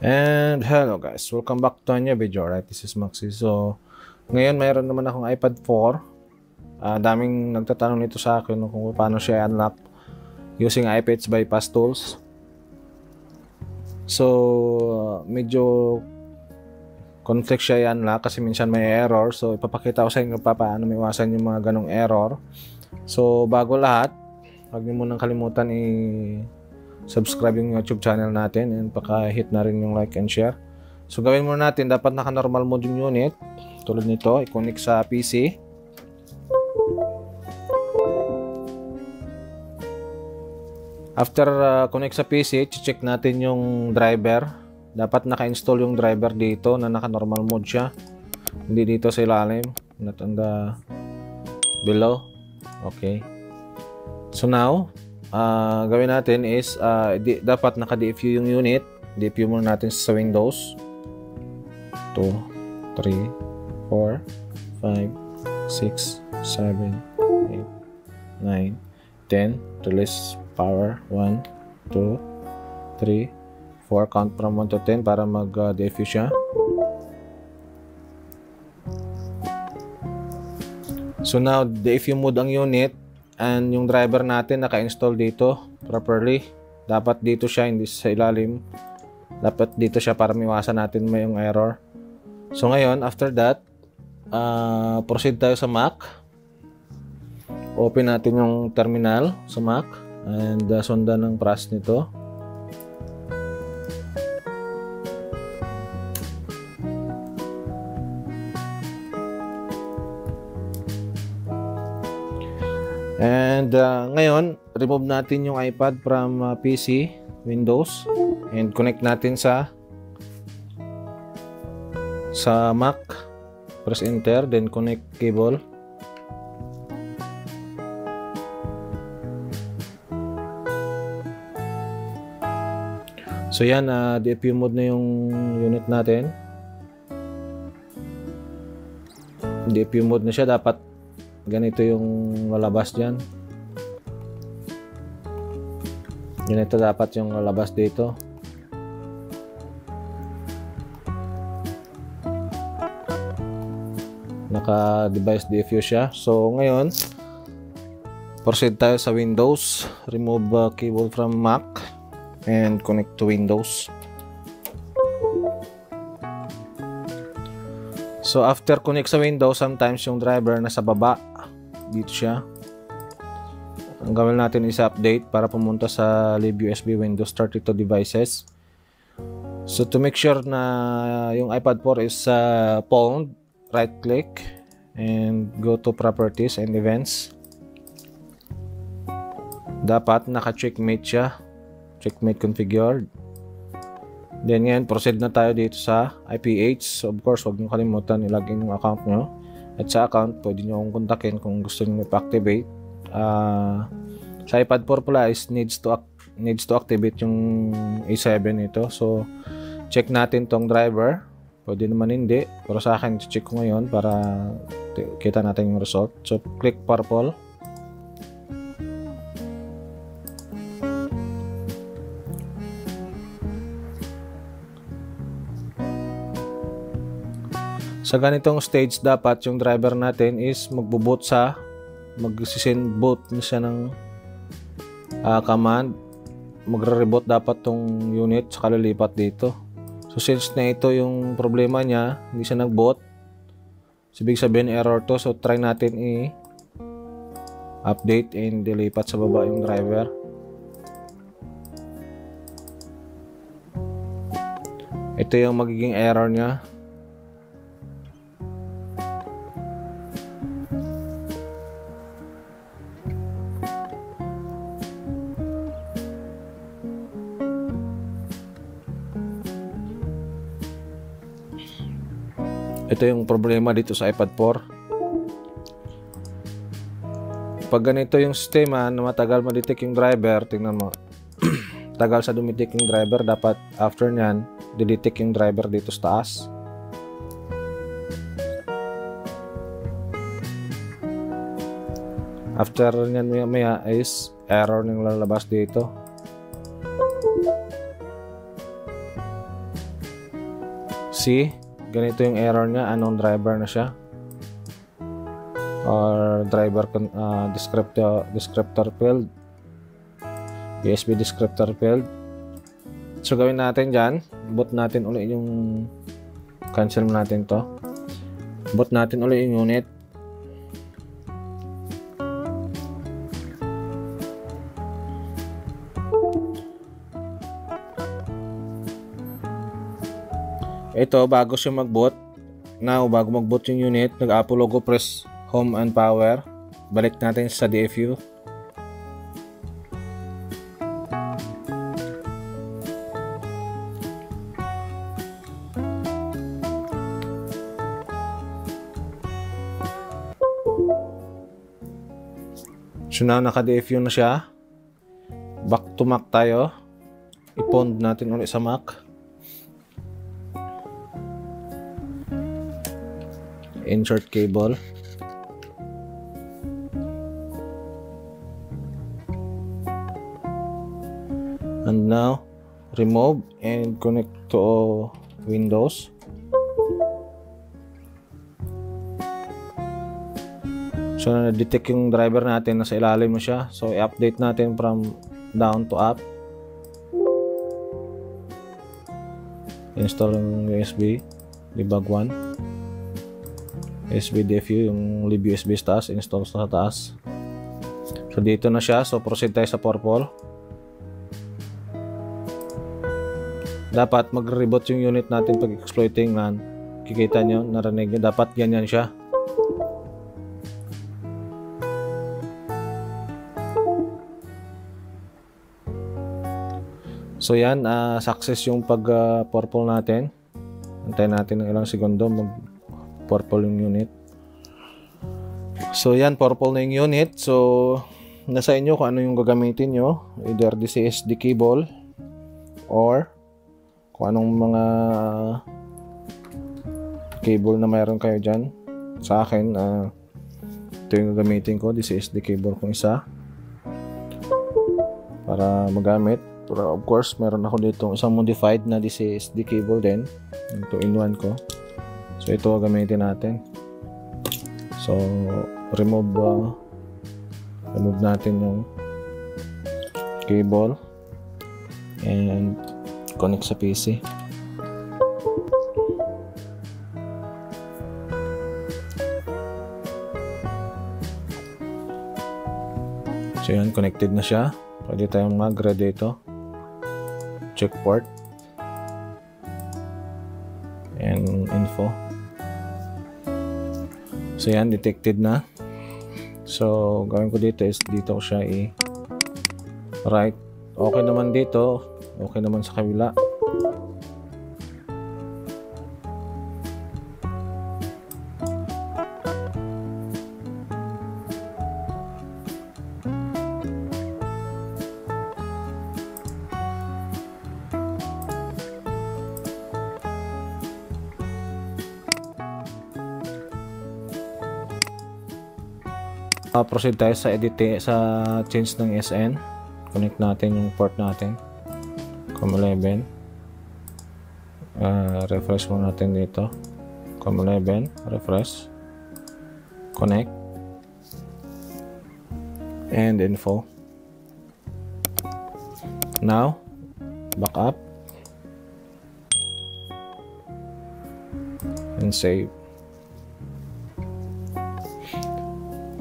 And hello guys, welcome back to a new video. Alright, this is Maxi. So, ngayon mayroon naman akong iPad 4. Daming nagtatanong nito sa akin kung paano siya unlock using iPad's bypass tools. So, medyo conflict siya i-unlock kasi minsan may error. So, ipapakita ko sa inyo paano maiwasan yung mga ganong error. So, bago lahat, huwag niyo munang kalimutan subscribe yung YouTube channel natin and paka-hit na rin yung like and share. So gawin muna natin, dapat naka-normal mode yung unit. Tulad nito, i-connect sa PC. After connect sa PC, check natin yung driver. Dapat naka-install yung driver dito na naka-normal mode siya. Hindi dito sa ilalim, not on the below. Okay. So now, gawin natin is dapat naka-DFU yung unit. DFU muna natin sa Windows. 2, 3, 4, 5, 6, 7, 8, 9, 10. Release power. 1, 2, 3, 4. Count from 1 to 10 para mag-DFU siya. So now, DFU mode ang unit. And yung driver natin naka-install dito properly. Dapat dito siya, hindi sa ilalim. Dapat dito siya para miwasan natin may yung error. So ngayon, after that, proceed tayo sa Mac. Open natin yung terminal sa Mac and sundan ng process nito. And ngayon, remove natin yung iPad from PC, Windows, and connect natin sa Mac. Press enter, then connect cable. So yan, DFU mode na yung unit natin. DFU mode na siya, dapat ganito yung lalabas dyan. Ganito dapat yung lalabas dito. Naka-device DFU siya. So ngayon, proceed tayo sa Windows. Remove cable from Mac and connect to Windows. So after connect sa Windows, sometimes yung driver nasa baba. Dito siya. Ang gawin natin is update para pumunta sa libUSB Windows 32 devices. So to make sure na yung iPad 4 is pawned, right click and go to properties and events. Dapat naka-checkmate siya. Checkmate configured. Then yan, proceed na tayo dito sa IPH. So of course, huwag nyo kalimutan i-login yung account nyo. At sa account, pwede nyo akong kontakin kung gusto nyo i-activate. Sa iPad 4 pala is needs to activate yung A7 ito. So check natin tong driver. Pwede naman hindi. Pero sa akin, check ko ngayon para kita natin yung result. So click purple. Sa ganitong stage, dapat yung driver natin is mag-send boot na siya ng command. Magre-reboot dapat tong unit sa kalilipat dito. So since na ito yung problema niya, hindi siya nag-boot. So ibig sabihin error to. So try natin i-update and dilipat sa baba yung driver. Ito yung magiging error niya. Ito yung problema dito sa iPad 4. Pag ganito yung sistema na matagal ma-detect yung driver, tingnan mo. Tagal sa dumidetect yung driver, dapat after nyan, didetect yung driver dito sa taas. After nyan maya is error nang lalabas dito. see, ganito yung error niya, unknown driver na siya, or driver descriptor field, USB descriptor field. So gawin natin dyan, boot natin ulit yung, cancel natin to, boot natin ulit yung unit. Ito, bago siya mag-boot, now bago mag-boot yung unit, nag-Apple logo, press home and power, balik natin sa DFU. So now naka-DFU na siya, back to Mac tayo, i-pond natin ulit sa Mac. Insert cable, and now remove and connect to Windows. So na-detect yung driver natin, nasa ilalim mo siya, so i-update natin from down to up. Install yung USB debug 1, USB DFU, yung libUSB sa taas, install sa taas. So dito na siya, so proceed tayo sa purple. Dapat mag-reboot yung unit natin pag exploiting man. Kikita nyo, narinig nyo, dapat ganyan siya. So yan, success yung pag purple natin. Antayin natin ng ilang segundo mag-purple yung unit. So yan, purple na yung unit. So nasa inyo kung ano yung gagamitin nyo. Either DCSD cable or kung anong mga cable na mayroon kayo dyan. Sa akin, ito yung gagamitin ko, DCSD cable kong isa para magamit. Pero of course, meron ako dito isang modified na DCSD cable din. Yung 2-in-1 ko. So ito gamitin natin. So remove natin yung cable and connect sa PC. So yan, connected na siya. Pwede tayong mag-ready ito. Check port and info. So yan, detected na. So gawin ko dito is dito ko siya i-right. Okay naman dito, okay naman sa kabila. Proceed tayo sa edit, sa change ng SN. Connect natin yung port natin, COM11. Refresh mo natin dito, COM11, refresh, connect, and info. Now back up and save.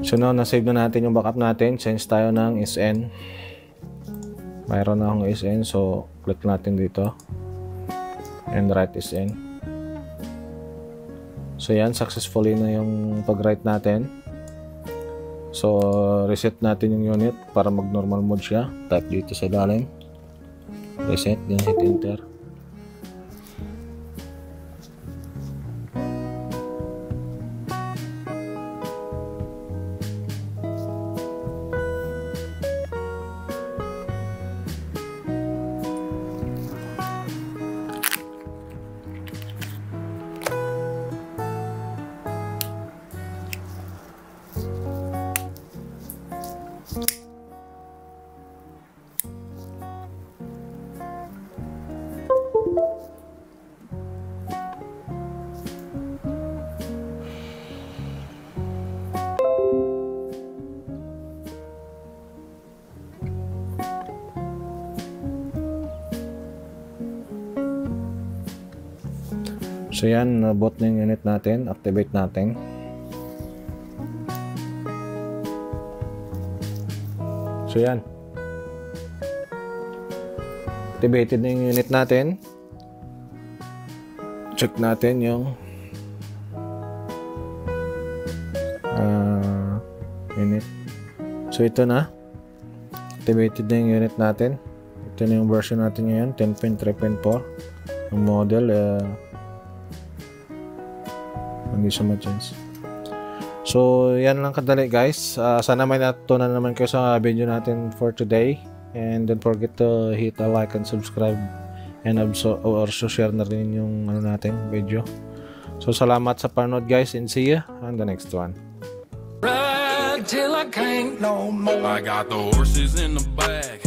So now, na-save na natin yung backup natin. Change tayo ng SN. Mayroon na akong SN. So, click natin dito. And write SN. So, yan. Successfully na yung pag-write natin. So, reset natin yung unit para mag-normal mode siya. Type dito sa ilalim. Reset. Then hit enter. So yan, boot na yung unit natin. Activate natin. So yan. Activated na yung unit natin. Check natin yung unit. So ito na. Activated na yung unit natin. Ito na yung version natin ngayon, 10.3.4. Yung model, hindi siya ma-change. So, yan lang kadali guys. Sana may natutunan naman kayo sa video natin for today. And don't forget to hit a like and subscribe. And also share na rin yung natin video. So, salamat sa panood guys, and see you on the next one. Till I can't no more. I got the horses in the back.